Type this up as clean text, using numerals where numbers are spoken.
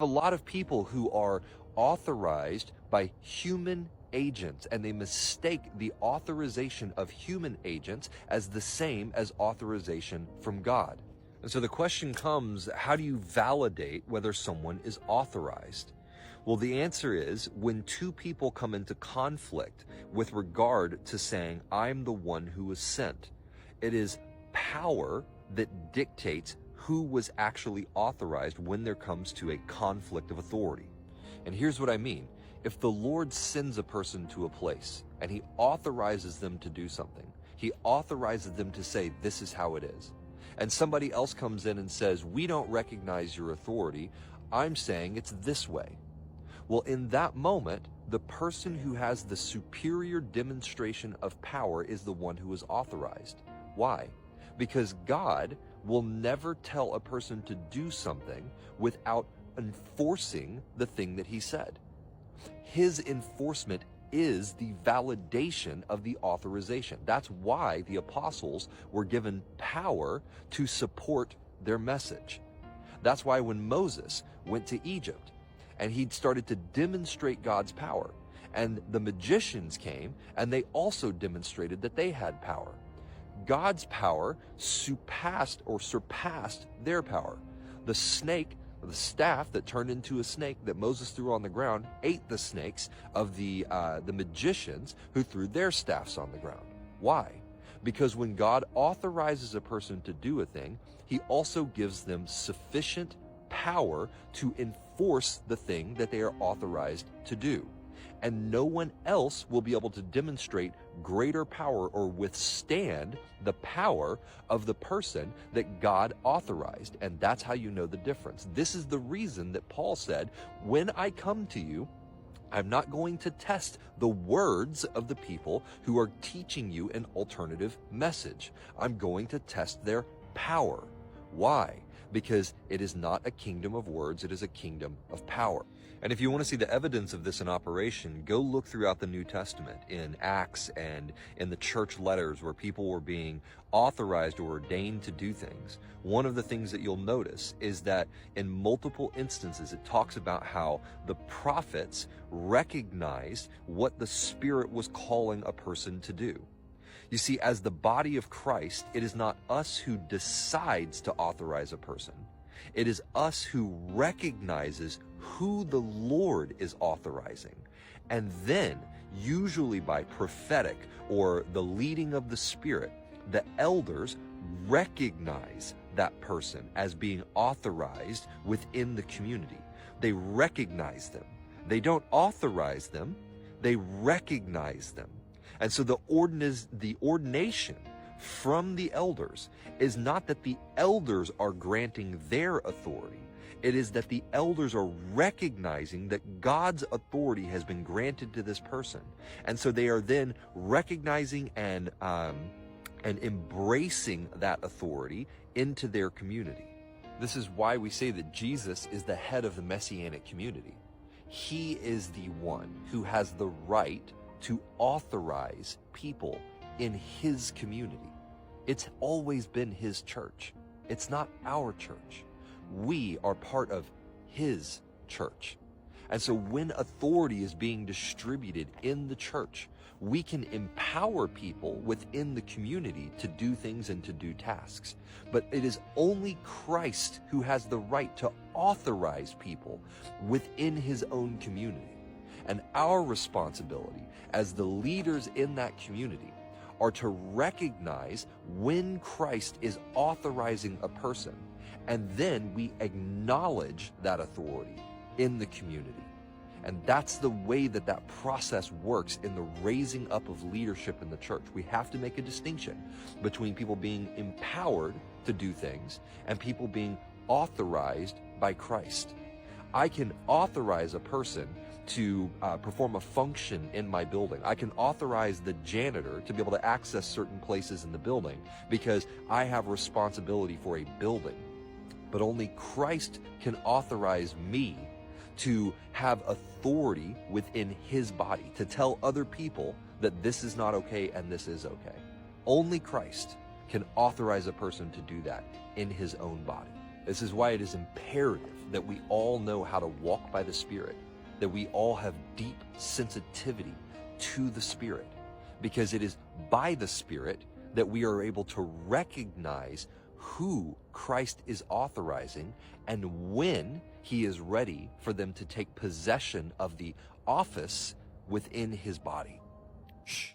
A lot of people who are authorized by human agents, and they mistake the authorization of human agents as the same as authorization from God. And so the question comes, how do you validate whether someone is authorized? Well, the answer is when two people come into conflict with regard to saying, I'm the one who was sent. It is power that dictates who was actually authorized when there comes to a conflict of authority. And here's what I mean. If the Lord sends a person to a place and he authorizes them to do something, he authorizes them to say, this is how it is. And somebody else comes in and says, we don't recognize your authority. I'm saying it's this way. Well, in that moment, the person who has the superior demonstration of power is the one who is authorized. Why? Because God will never tell a person to do something without enforcing the thing that he said. His enforcement is the validation of the authorization. That's why the apostles were given power to support their message. That's why when Moses went to Egypt and he started to demonstrate God's power, and the magicians came and they also demonstrated that they had power. God's power surpassed their power. The snake, the staff that turned into a snake that Moses threw on the ground, ate the snakes of the magicians who threw their staffs on the ground. Why? Because when God authorizes a person to do a thing, he also gives them sufficient power to enforce the thing that they are authorized to do. And no one else will be able to demonstrate greater power or withstand the power of the person that God authorized. And that's how you know the difference. This is the reason that Paul said, when I come to you, I'm not going to test the words of the people who are teaching you an alternative message. I'm going to test their power. Why? Because it is not a kingdom of words, it is a kingdom of power. And if you want to see the evidence of this in operation, go look throughout the New Testament in Acts and in the church letters where people were being authorized or ordained to do things. One of the things that you'll notice is that in multiple instances, it talks about how the prophets recognized what the Spirit was calling a person to do. You see, as the body of Christ, it is not us who decides to authorize a person. It is us who recognizes who the Lord is authorizing. And then, usually by prophetic or the leading of the Spirit, the elders recognize that person as being authorized within the community. They recognize them. They don't authorize them, they recognize them. And so the ordination from the elders is not that the elders are granting their authority. It is that the elders are recognizing that God's authority has been granted to this person. And so they are then recognizing and embracing that authority into their community. This is why we say that Jesus is the head of the Messianic community. He is the one who has the right to authorize people in his community. It's always been his church. It's not our church. We are part of his church. And so when authority is being distributed in the church, we can empower people within the community to do things and to do tasks. But it is only Christ who has the right to authorize people within his own community. And our responsibility as the leaders in that community are to recognize when Christ is authorizing a person, and then we acknowledge that authority in the community. And that's the way that that process works in the raising up of leadership in the church. We have to make a distinction between people being empowered to do things and people being authorized by Christ. I can authorize a person to perform a function in my building. I can authorize the janitor to be able to access certain places in the building because I have responsibility for a building. But only Christ can authorize me to have authority within his body, to tell other people that this is not okay and this is okay. Only Christ can authorize a person to do that in his own body. This is why it is imperative that we all know how to walk by the Spirit, that we all have deep sensitivity to the Spirit, because it is by the Spirit that we are able to recognize who Christ is authorizing and when he is ready for them to take possession of the office within his body. Shh.